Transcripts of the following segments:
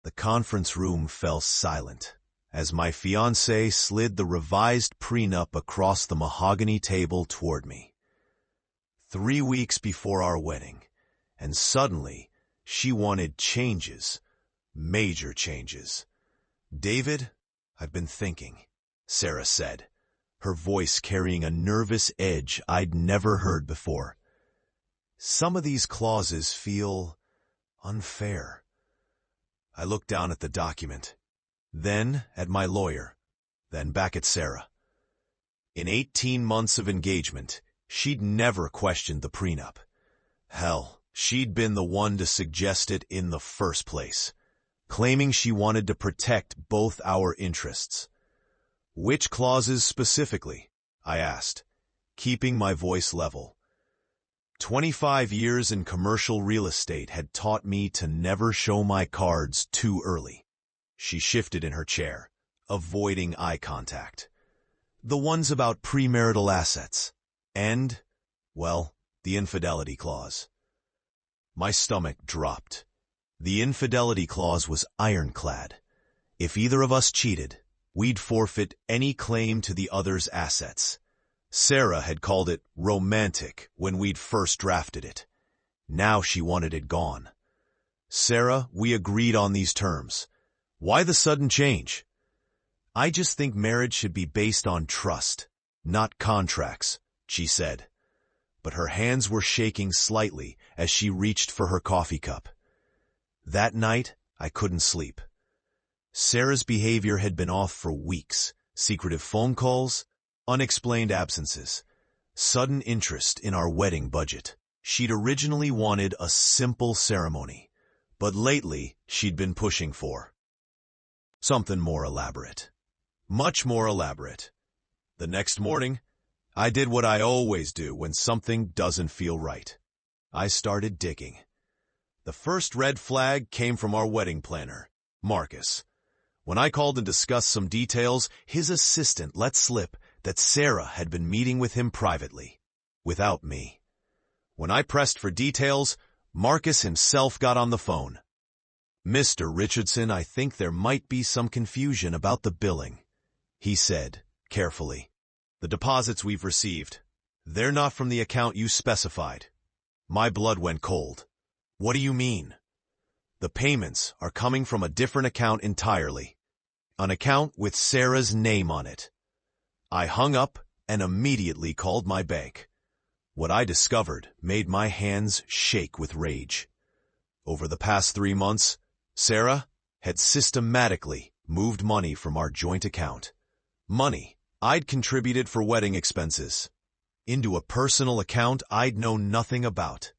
The conference room fell silent as my fiancée slid the revised prenup across the mahogany table toward me. 3 weeks before our wedding, and suddenly she wanted changes, major changes. "David, I've been thinking," Sarah said, her voice carrying a nervous edge I'd never heard before. "Some of these clauses feel unfair." I looked down at the document, then at my lawyer, then back at Sarah. In 18 months of engagement, she'd never questioned the prenup. Hell, she'd been the one to suggest it in the first place, claiming she wanted to protect both our interests. "Which clauses specifically?" I asked, keeping my voice level. 25 years in commercial real estate had taught me to never show my cards too early. She shifted in her chair, avoiding eye contact. "The ones about premarital assets. And, well, the infidelity clause." My stomach dropped. The infidelity clause was ironclad. If either of us cheated, we'd forfeit any claim to the other's assets. Sarah had called it romantic when we'd first drafted it. Now she wanted it gone. "Sarah, we agreed on these terms. Why the sudden change?" "I just think marriage should be based on trust, not contracts," she said. But her hands were shaking slightly as she reached for her coffee cup. That night, I couldn't sleep. Sarah's behavior had been off for weeks. Secretive phone calls, unexplained absences, sudden interest in our wedding budget. She'd originally wanted a simple ceremony, but lately she'd been pushing for something more elaborate. Much more elaborate. The next morning, I did what I always do when something doesn't feel right. I started digging. The first red flag came from our wedding planner, Marcus. When I called and discussed some details, his assistant let slip that Sarah had been meeting with him privately, without me. When I pressed for details, Marcus himself got on the phone. "Mr. Richardson, I think there might be some confusion about the billing," he said, carefully. "The deposits we've received, they're not from the account you specified." My blood went cold. "What do you mean?" "The payments are coming from a different account entirely. An account with Sarah's name on it." I hung up and immediately called my bank. What I discovered made my hands shake with rage. Over the past 3 months, Sarah had systematically moved money from our joint account, money I'd contributed for wedding expenses, into a personal account I'd known nothing about.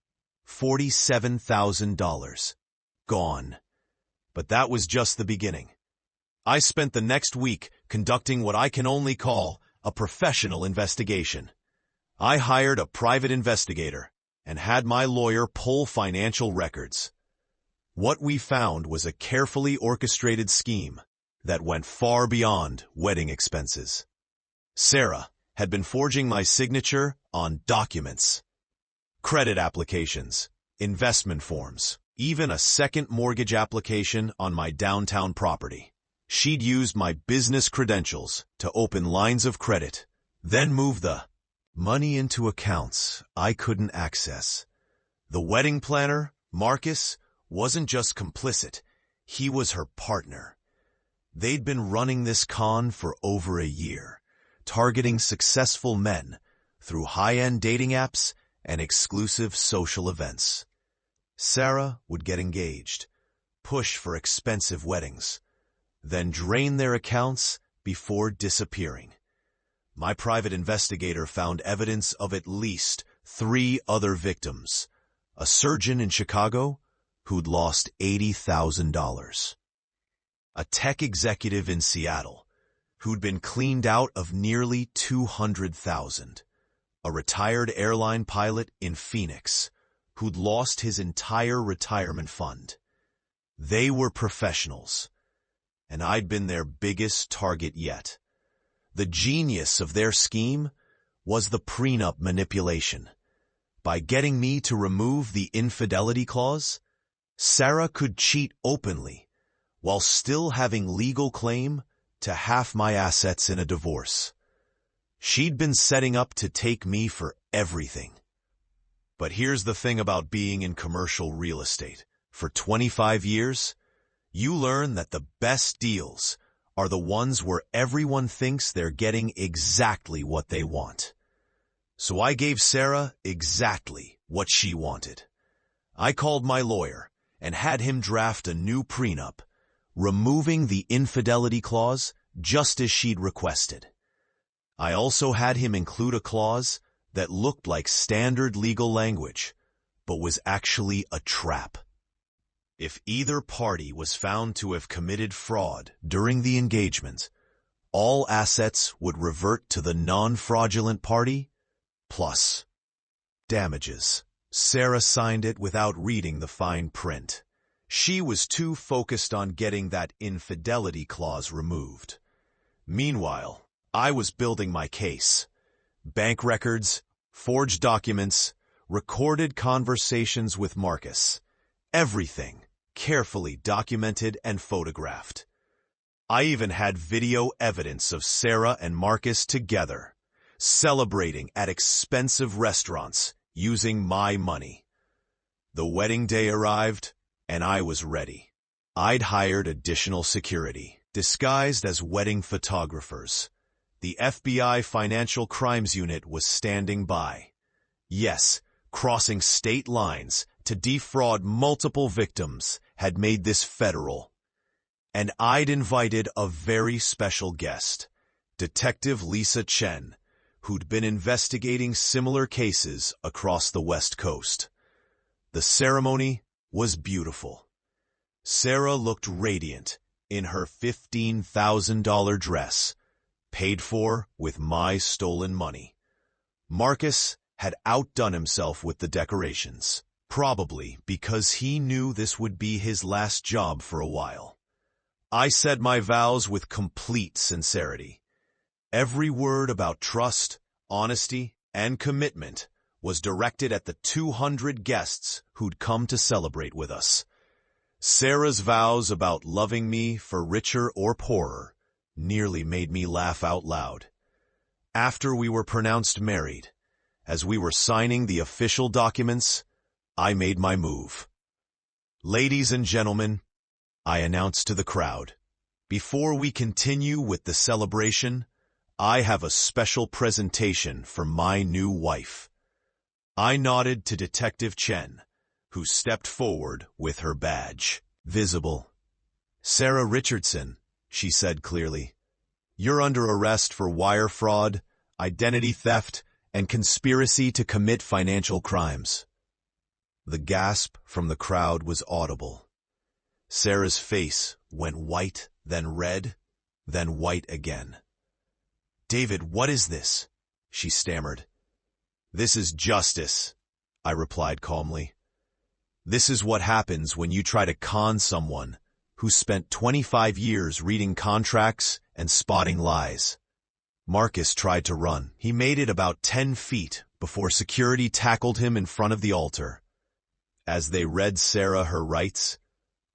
$47,000. Gone. But that was just the beginning. I spent the next week conducting what I can only call a professional investigation. I hired a private investigator and had my lawyer pull financial records. What we found was a carefully orchestrated scheme that went far beyond wedding expenses. Sarah had been forging my signature on documents, credit applications, investment forms, even a second mortgage application on my downtown property. She'd used my business credentials to open lines of credit, then move the money into accounts I couldn't access. The wedding planner, Marcus, wasn't just complicit, he was her partner. They'd been running this con for over a year, targeting successful men through high-end dating apps and exclusive social events. Sarah would get engaged, push for expensive weddings, then drain their accounts before disappearing. My private investigator found evidence of at least 3 other victims, a surgeon in Chicago who'd lost $80,000, a tech executive in Seattle who'd been cleaned out of nearly $200,000, a retired airline pilot in Phoenix who'd lost his entire retirement fund. They were professionals, and I'd been their biggest target yet. The genius of their scheme was the prenup manipulation. By getting me to remove the infidelity clause, Sarah could cheat openly while still having legal claim to half my assets in a divorce. She'd been setting up to take me for everything. But here's the thing about being in commercial real estate. For 25 years, you learn that the best deals are the ones where everyone thinks they're getting exactly what they want. So I gave Sarah exactly what she wanted. I called my lawyer and had him draft a new prenup, removing the infidelity clause just as she'd requested. I also had him include a clause that looked like standard legal language, but was actually a trap. If either party was found to have committed fraud during the engagement, all assets would revert to the non-fraudulent party, plus damages. Sarah signed it without reading the fine print. She was too focused on getting that infidelity clause removed. Meanwhile, I was building my case. Bank records, forged documents, recorded conversations with Marcus. Everything carefully documented and photographed. I even had video evidence of Sarah and Marcus together, celebrating at expensive restaurants using my money. The wedding day arrived, and I was ready. I'd hired additional security, disguised as wedding photographers. The FBI Financial Crimes Unit was standing by. Yes, crossing state lines to defraud multiple victims had made this federal. And I'd invited a very special guest, Detective Lisa Chen, who'd been investigating similar cases across the West Coast. The ceremony was beautiful. Sarah looked radiant in her $15,000 dress, paid for with my stolen money. Marcus had outdone himself with the decorations, probably because he knew this would be his last job for a while. I said my vows with complete sincerity. Every word about trust, honesty, and commitment was directed at the 200 guests who'd come to celebrate with us. Sarah's vows about loving me for richer or poorer nearly made me laugh out loud. After we were pronounced married, as we were signing the official documents, I made my move. "Ladies and gentlemen," I announced to the crowd, "before we continue with the celebration, I have a special presentation for my new wife." I nodded to Detective Chen, who stepped forward with her badge visible. "Sarah Richardson," she said clearly, "you're under arrest for wire fraud, identity theft, and conspiracy to commit financial crimes." The gasp from the crowd was audible. Sarah's face went white, then red, then white again. "David, what is this?" she stammered. "This is justice," I replied calmly. "This is what happens when you try to con someone who spent 25 years reading contracts and spotting lies." Marcus tried to run. He made it about 10 feet before security tackled him in front of the altar. As they read Sarah her rights,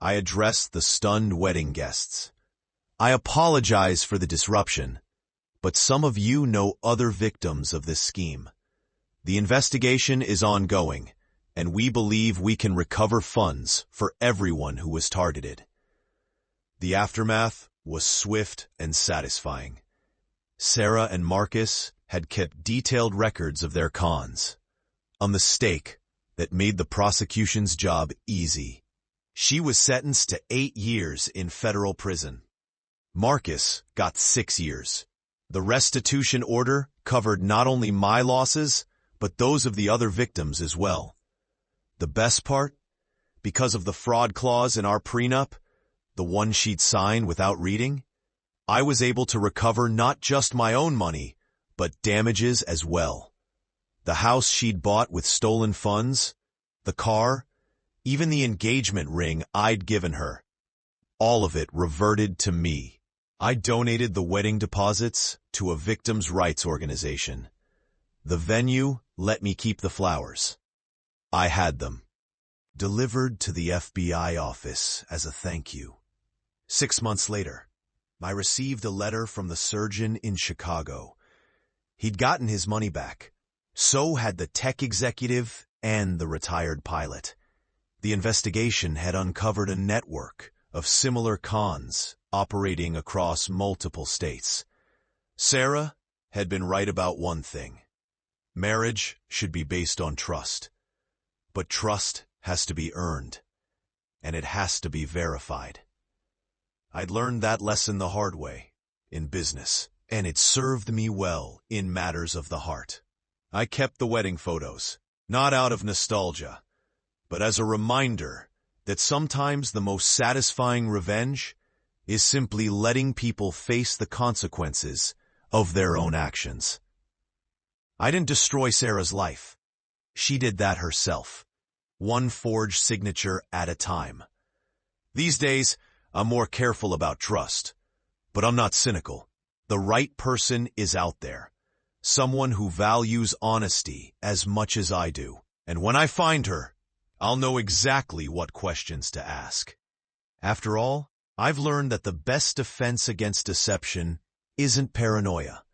I addressed the stunned wedding guests. "I apologize for the disruption, but some of you know other victims of this scheme. The investigation is ongoing, and we believe we can recover funds for everyone who was targeted." The aftermath was swift and satisfying. Sarah and Marcus had kept detailed records of their cons, a mistake that made the prosecution's job easy. She was sentenced to 8 years in federal prison. Marcus got 6 years. The restitution order covered not only my losses, but those of the other victims as well. The best part? Because of the fraud clause in our prenup, the one she'd signed without reading, I was able to recover not just my own money, but damages as well. The house she'd bought with stolen funds, the car, even the engagement ring I'd given her. All of it reverted to me. I donated the wedding deposits to a victims' rights organization. The venue let me keep the flowers. I had them delivered to the FBI office as a thank you. 6 months later, I received a letter from the surgeon in Chicago. He'd gotten his money back. So had the tech executive and the retired pilot. The investigation had uncovered a network of similar cons operating across multiple states. Sarah had been right about one thing. Marriage should be based on trust. But trust has to be earned, and it has to be verified. I'd learned that lesson the hard way, in business, and it served me well in matters of the heart. I kept the wedding photos, not out of nostalgia, but as a reminder that sometimes the most satisfying revenge is simply letting people face the consequences of their own actions. I didn't destroy Sarah's life. She did that herself, one forged signature at a time. These days, I'm more careful about trust, but I'm not cynical. The right person is out there, someone who values honesty as much as I do. And when I find her, I'll know exactly what questions to ask. After all, I've learned that the best defense against deception isn't paranoia.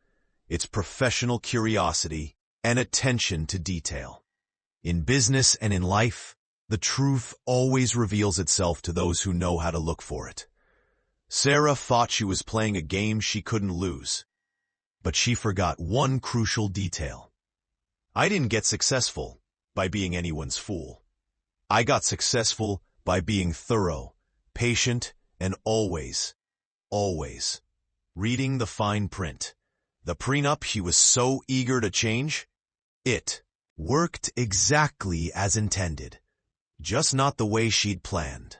It's professional curiosity and attention to detail. In business and in life, the truth always reveals itself to those who know how to look for it. Sarah thought she was playing a game she couldn't lose, but she forgot one crucial detail. I didn't get successful by being anyone's fool. I got successful by being thorough, patient, and always reading the fine print. The prenup she was so eager to change, it worked exactly as intended, just not the way she'd planned.